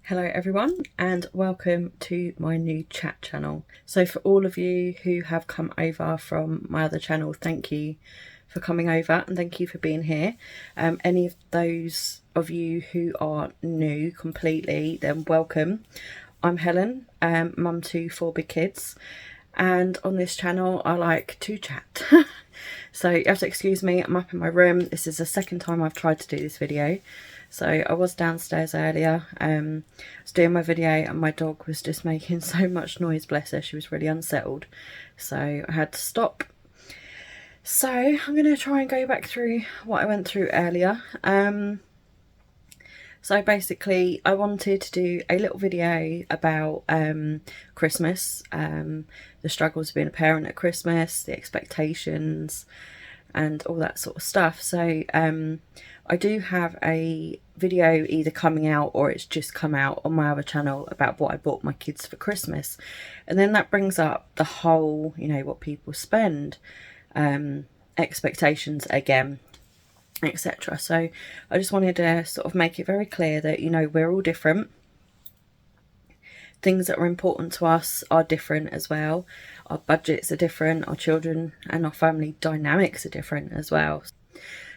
Hello everyone and welcome to my new chat channel. So for all of you who have come over from my other channel, thank you for coming over and thank you for being here. Any of those of you who are new completely, then welcome. I'm Helen, mum to 4 big kids, and on this channel I like to chat. So you have to excuse me, I'm up in my room. This is the second time I've tried to do this video. So I was downstairs earlier, I was doing my video and my dog was just making so much noise, bless her, she was really unsettled. So I had to stop. So I'm going to try and go back through what I went through earlier. So basically I wanted to do a little video about Christmas, the struggles of being a parent at Christmas, the expectations and all that sort of stuff. So I do have a video either coming out or it's just come out on my other channel about what I bought my kids for Christmas. And then that brings up the whole, you know, what people spend, expectations again, etc. So I just wanted to sort of make it very clear that, you know, we're all different. Things that are important to us are different as well. Our budgets are different, our children and our family dynamics are different as well.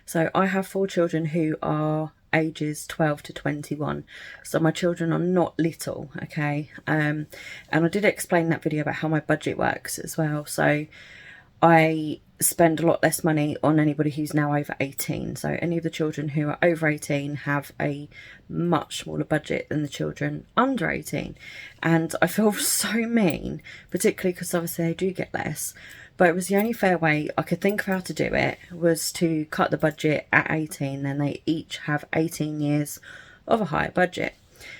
So I have 4 children who are ages 12 to 21. So my children are not little, okay? And I did explain that video about how my budget works as well. So I spend a lot less money on anybody who's now over 18. So any of the children who are over 18 have a much smaller budget than the children under 18. And I feel so mean, particularly because obviously they do get less. But it was the only fair way I could think of how to do it was to cut the budget at 18. Then they each have 18 years of a higher budget.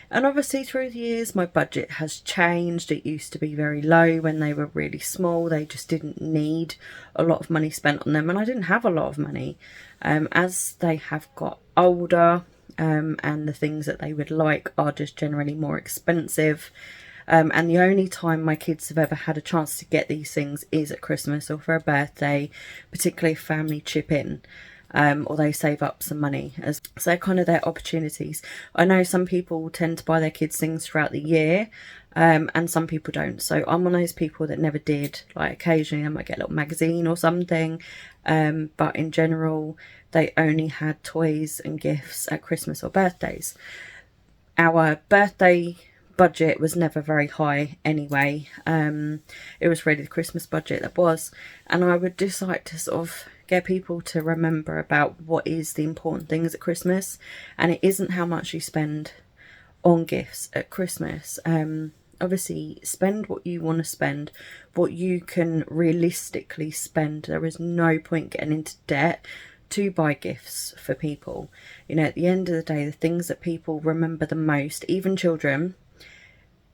And obviously through the years my budget has changed. It used to be very low when they were really small. They just didn't need a lot of money spent on them, and I didn't have a lot of money. As they have got older, and the things that they would like are just generally more expensive. And the only time my kids have ever had a chance to get these things is at Christmas or for a birthday, particularly if family chip in. Or they save up some money, as so they're kind of their opportunities. I know some people tend to buy their kids things throughout the year, and some people don't. So I'm one of those people that never did. Like occasionally I might get a little magazine or something, but in general they only had toys and gifts at Christmas or birthdays. Our birthday budget was never very high anyway. It was really the Christmas budget that was, and I would just like to sort of get people to remember about what is the important things at Christmas, and it isn't how much you spend on gifts at Christmas. Obviously spend what you want to spend, what you can realistically spend. There is no point getting into debt to buy gifts for people. You know, at the end of the day, the things that people remember the most, even children,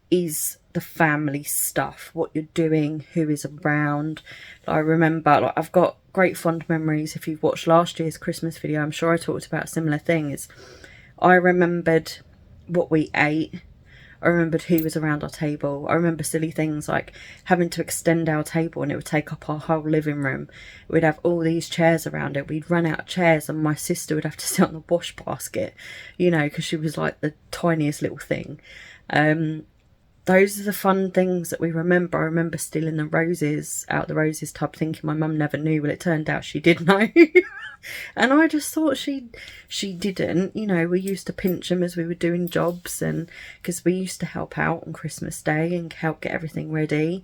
is the family stuff, what you're doing, who is around. I remember, like, I've got great fond memories. If you've watched last year's Christmas video, I'm sure I talked about similar things. I remembered what we ate. I remembered who was around our table. I remember silly things like having to extend our table and it would take up our whole living room. We'd have all these chairs around it. We'd run out of chairs and my sister would have to sit on the wash basket, you know, because she was like the tiniest little thing. Those are the fun things that we remember. I remember stealing the roses out the roses tub, thinking my mum never knew. Well, it turned out she did know. And I just thought she didn't. You know, we used to pinch them as we were doing jobs, and because we used to help out on Christmas Day and help get everything ready.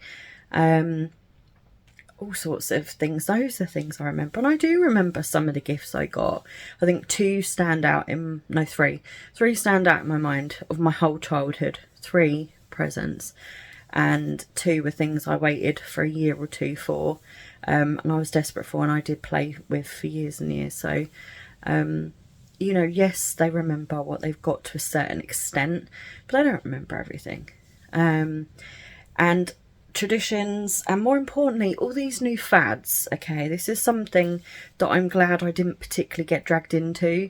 All sorts of things. Those are things I remember. And I do remember some of the gifts I got. I think 3 stand out in my mind of my whole childhood. 3 presents, and 2 were things I waited for a year or 2 for, and I was desperate for, and I did play with for years and years. So you know, yes, they remember what they've got to a certain extent, but they don't remember everything. And traditions, and more importantly, all these new fads. Okay, this is something that I'm glad I didn't particularly get dragged into.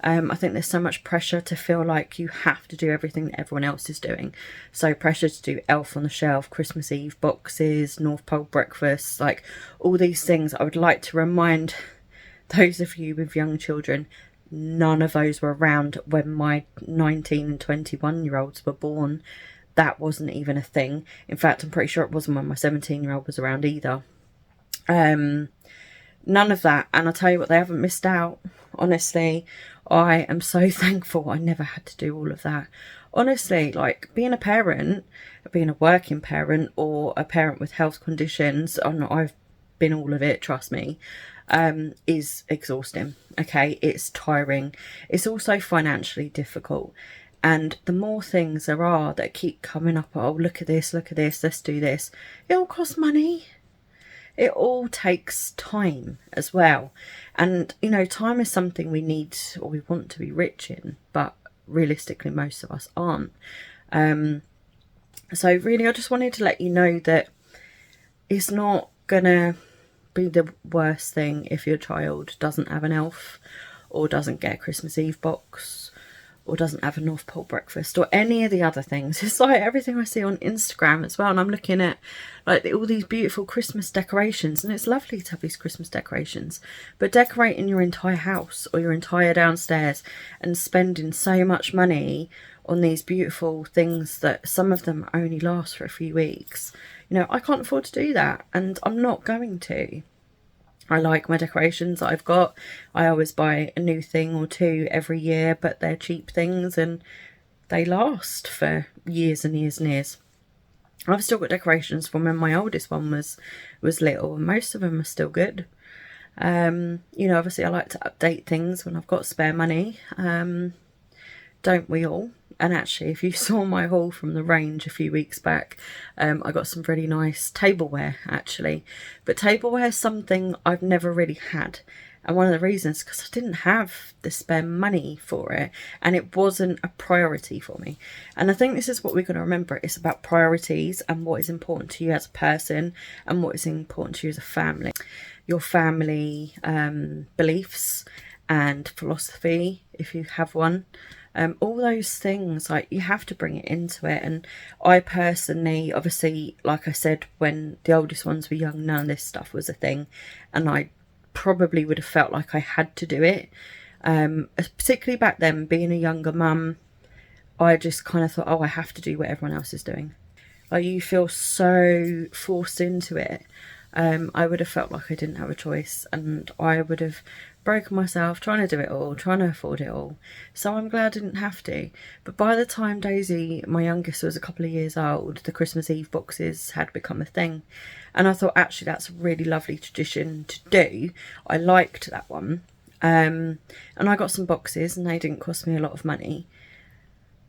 I think there's so much pressure to feel like you have to do everything that everyone else is doing. So pressure to do Elf on the Shelf, Christmas Eve boxes, North Pole breakfasts, like all these things. I would like to remind those of you with young children, None of those were around when my 19 and 21-year-olds were born. That wasn't even a thing. In fact, I'm pretty sure it wasn't when my 17-year-old was around either. None of that. And I'll tell you what, they haven't missed out. Honestly, I am so thankful I never had to do all of that. Honestly, like being a parent, being a working parent or a parent with health conditions, and I've been all of it, trust me, is exhausting. Okay, it's tiring. It's also financially difficult. And the more things there are that keep coming up, oh, look at this, let's do this. It all costs money. It all takes time as well. And, you know, time is something we need or we want to be rich in, but realistically, most of us aren't. So really, I just wanted to let you know that it's not gonna be the worst thing if your child doesn't have an elf or doesn't get a Christmas Eve box or doesn't have a North Pole breakfast or any of the other things. It's like everything I see on Instagram as well, and I'm looking at like all these beautiful Christmas decorations, and it's lovely to have these Christmas decorations, but decorating your entire house or your entire downstairs and spending so much money on these beautiful things that some of them only last for a few weeks, you know, I can't afford to do that, and I'm not going to. I like my decorations that I've got. I always buy a new thing or two every year, but they're cheap things and they last for years and years and years. I've still got decorations from when my oldest one was little, and most of them are still good. You know, obviously I like to update things when I've got spare money. Don't we all? And actually, if you saw my haul from the range a few weeks back, I got some really nice tableware, actually. But tableware is something I've never really had. And one of the reasons, because I didn't have the spare money for it. And it wasn't a priority for me. And I think this is what we're going to remember. It's about priorities and what is important to you as a person and what is important to you as a family. Your family beliefs and philosophy, if you have one. All those things, like, you have to bring it into it. And I personally, obviously, like I said, when the oldest ones were young, none of this stuff was a thing, and I probably would have felt like I had to do it, particularly back then, being a younger mum. I just kind of thought, oh, I have to do what everyone else is doing. Like, you feel so forced into it. I would have felt like I didn't have a choice, and I would have broken myself trying to do it all, trying to afford it all. So I'm glad I didn't have to. But by the time Daisy, my youngest, was a couple of years old, the Christmas Eve boxes had become a thing. And I thought, actually, that's a really lovely tradition to do. I liked that one. And I got some boxes, and they didn't cost me a lot of money.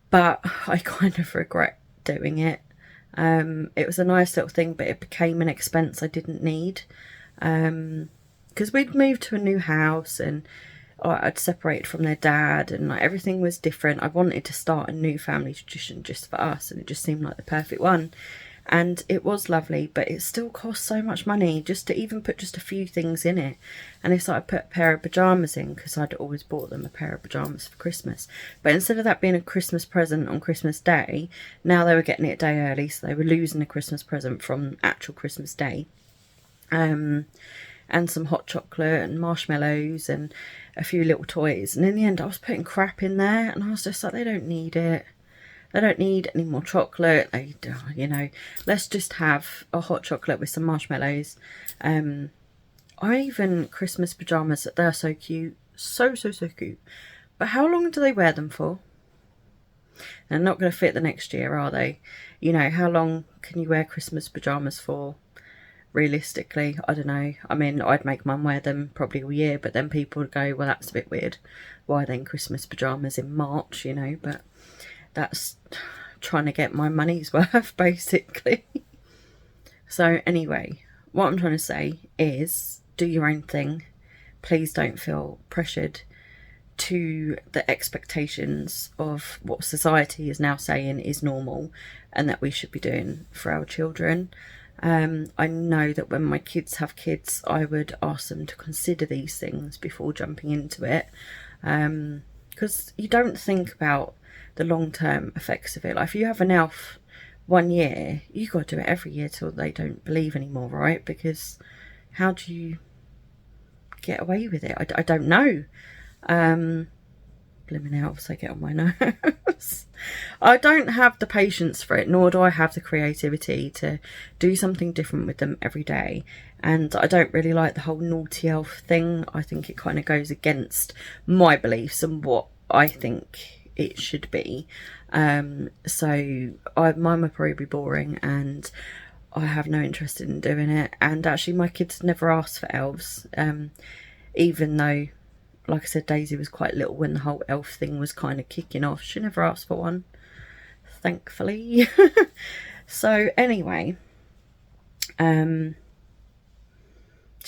But I kind of regret doing it. It was a nice little thing, but it became an expense I didn't need. Because we'd moved to a new house, and I'd separated from their dad, and like, everything was different. I wanted to start a new family tradition just for us, and it just seemed like the perfect one. And it was lovely, but it still cost so much money just to even put just a few things in it. And it's like I put a pair of pyjamas in, because I'd always bought them a pair of pyjamas for Christmas. But instead of that being a Christmas present on Christmas Day, now they were getting it a day early, so they were losing a Christmas present from actual Christmas Day. And some hot chocolate and marshmallows and a few little toys. And in the end, I was putting crap in there, and I was just like, they don't need it. They don't need any more chocolate. They, you know, let's just have a hot chocolate with some marshmallows. I even Christmas pyjamas, they're so cute. So cute. But how long do they wear them for? They're not going to fit the next year, are they? You know, how long can you wear Christmas pyjamas for? Realistically, I don't know. I mean, I'd make mum wear them probably all year, but then people would go, well, that's a bit weird. Why then Christmas pyjamas in March, you know? But that's trying to get my money's worth, basically. So anyway, what I'm trying to say is, do your own thing. Please don't feel pressured to the expectations of what society is now saying is normal and that we should be doing for our children. I know that when my kids have kids, I would ask them to consider these things before jumping into it, because you don't think about the long-term effects of it. Like, if you have an elf 1 year, you got to do it every year till they don't believe anymore, right? Because how do you get away with it? I don't know. Blimmin' elves, they get on my nerves. I don't have the patience for it, nor do I have the creativity to do something different with them every day. And I don't really like the whole naughty elf thing. I think it kind of goes against my beliefs and what I think it should be. So mine would probably be boring, and I have no interest in doing it. And actually my kids never asked for elves, even though, like I said, Daisy was quite little when the whole elf thing was kind of kicking off. She never asked for one, thankfully. So anyway, do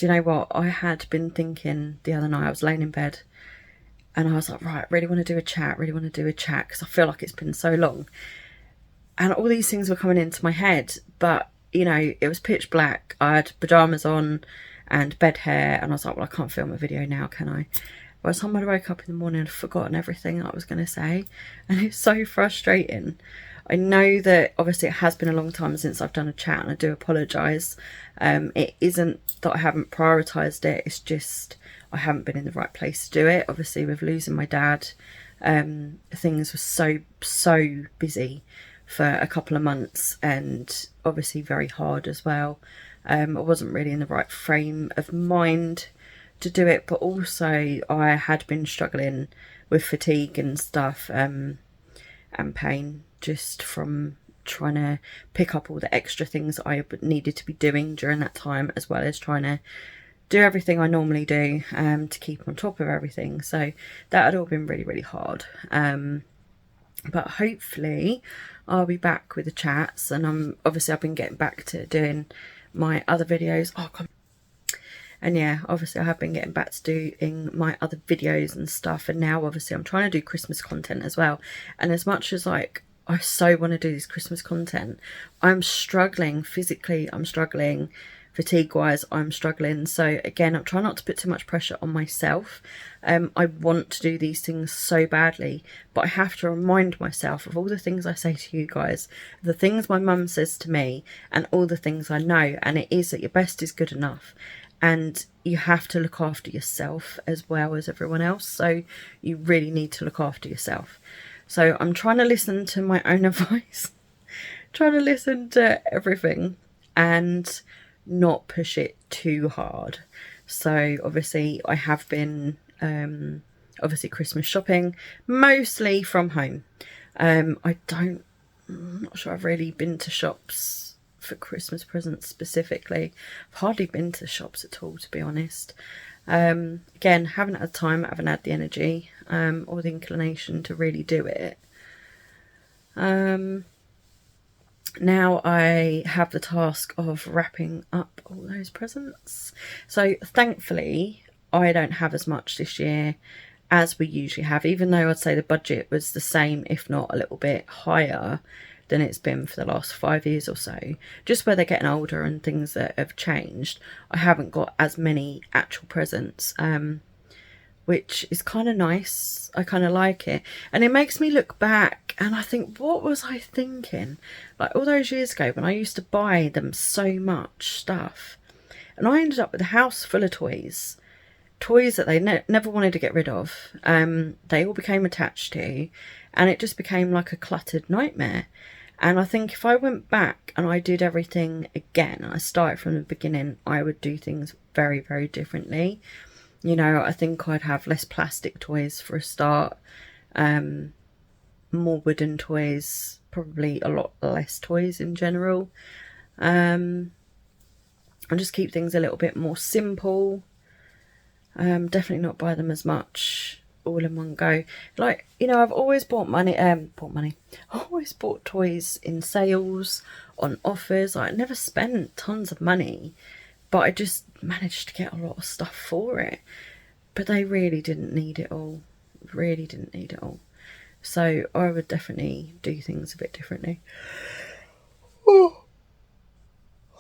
you know what? I had been thinking the other night, I was laying in bed and I was like, right, really want to do a chat, because I feel like it's been so long. And all these things were coming into my head, but, you know, it was pitch black. I had pyjamas on and bed hair, and I was like, well, I can't film a video now, can I? By the time I woke up in the morning, I'd forgotten everything I was going to say, and it's so frustrating. I know that obviously it has been a long time since I've done a chat, and I do apologise. It isn't that I haven't prioritised it, it's just I haven't been in the right place to do it. Obviously with losing my dad, things were so busy for a couple of months, and obviously very hard as well. I wasn't really in the right frame of mind to do it, but also I had been struggling with fatigue and stuff, and pain, just from trying to pick up all the extra things that I needed to be doing during that time, as well as trying to do everything I normally do, to keep on top of everything. So that had all been really hard. But hopefully I'll be back with the chats, and I've been getting back to doing my other videos. And yeah, obviously I have been getting back to doing my other videos and stuff, and now obviously I'm trying to do Christmas content as well. And as much as like I so want to do this Christmas content, I'm struggling physically, I'm struggling fatigue wise, I'm struggling. So again, I'm trying not to put too much pressure on myself. I want to do these things so badly, but I have to remind myself of all the things I say to you guys, the things my mum says to me, and all the things I know, and it is that your best is good enough. And you have to look after yourself as well as everyone else. So you really need to look after yourself. So I'm trying to listen to my own advice, trying to listen to everything and not push it too hard. So obviously I have been obviously Christmas shopping, mostly from home. I'm not sure I've really been to shops for Christmas presents specifically. I've hardly been to shops at all, to be honest. Again, haven't had time, haven't had the energy or the inclination to really do it. Now I have the task of wrapping up all those presents. So thankfully I don't have as much this year as we usually have, even though I'd say the budget was the same, if not a little bit higher than it's been for the last 5 years or so. Just where they're getting older and things that have changed, I haven't got as many actual presents, which is kind of nice. I kind of like it, and it makes me look back and I think, what was I thinking? Like all those years ago when I used to buy them so much stuff, and I ended up with a house full of toys that they never wanted to get rid of. They all became attached to, and it just became like a cluttered nightmare. And I think if I went back and I did everything again and I started from the beginning, I would do things very differently. You know, I think I'd have less plastic toys for a start, more wooden toys, probably a lot less toys in general, and just keep things a little bit more simple. Definitely not buy them as much all in one go. Like, you know, I've always bought I always bought toys in sales, on offers. I never spent tons of money, but I just managed to get a lot of stuff for it. But they really didn't need it all. Really didn't need it all. So I would definitely do things a bit differently.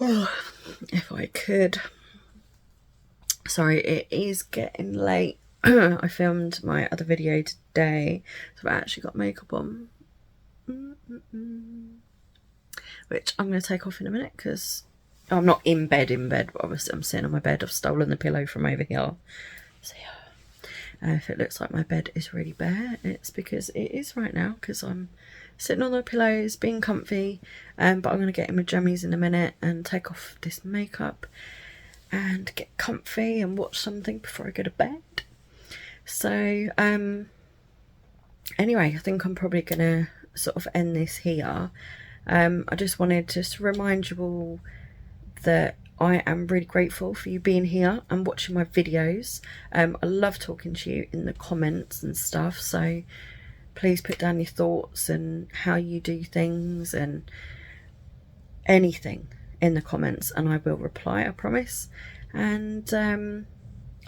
If I could. Sorry, it is getting late. I filmed my other video today, so I actually got makeup on, which I'm going to take off in a minute because I'm not in bed, but obviously I'm sitting on my bed. I've stolen the pillow from over here. So yeah. If it looks like my bed is really bare, it's because it is right now, because I'm sitting on the pillows being comfy. But I'm going to get in my jammies in a minute and take off this makeup and get comfy and watch something before I go to bed. So anyway, I think I'm probably going to sort of end this here. I just wanted to remind you all that I am really grateful for you being here and watching my videos. I love talking to you in the comments and stuff, so please put down your thoughts and how you do things and anything in the comments, and I will reply, I promise. And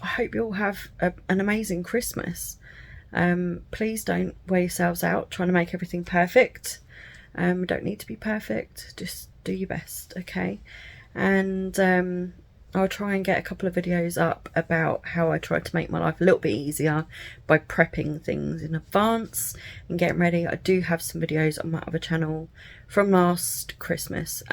I hope you all have an amazing Christmas. Please don't wear yourselves out trying to make everything perfect. We don't need to be perfect, just do your best, okay? And I'll try and get a couple of videos up about how I try to make my life a little bit easier by prepping things in advance and getting ready. I do have some videos on my other channel from last Christmas,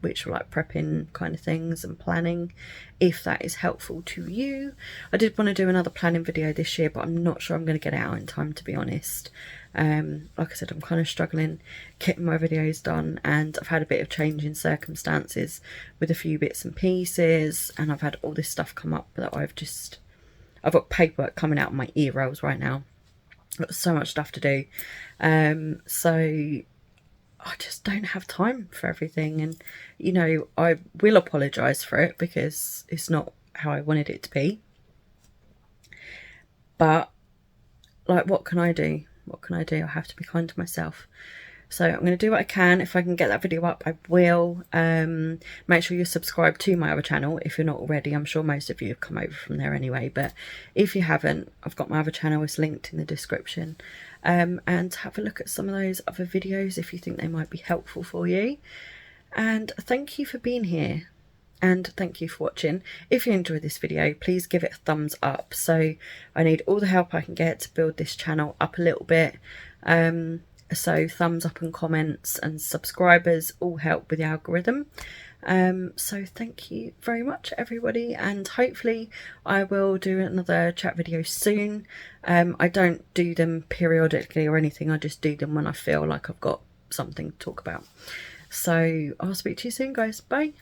which are like prepping kind of things and planning, if that is helpful to you. I did want to do another planning video this year, but I'm not sure I'm going to get it out in time, to be honest. Like I said, I'm kind of struggling getting my videos done, and I've had a bit of change in circumstances with a few bits and pieces, and I've had all this stuff come up that I've got paperwork coming out of my ear rolls right now. I've got so much stuff to do, so I just don't have time for everything. And you know, I will apologise for it because it's not how I wanted it to be, but like, what can I do? What can I do? I have to be kind to myself. So I'm going to do what I can. If I can get that video up, I will. Make sure you're subscribed to my other channel if you're not already. I'm sure most of you have come over from there anyway, but if you haven't, I've got my other channel. It's linked in the description. And have a look at some of those other videos if you think they might be helpful for you. And thank you for being here. And thank you for watching. If you enjoyed this video, please give it a thumbs up. So I need all the help I can get to build this channel up a little bit. So thumbs up and comments and subscribers all help with the algorithm. So thank you very much, everybody. And hopefully I will do another chat video soon. I don't do them periodically or anything. I just do them when I feel like I've got something to talk about. So I'll speak to you soon, guys. Bye.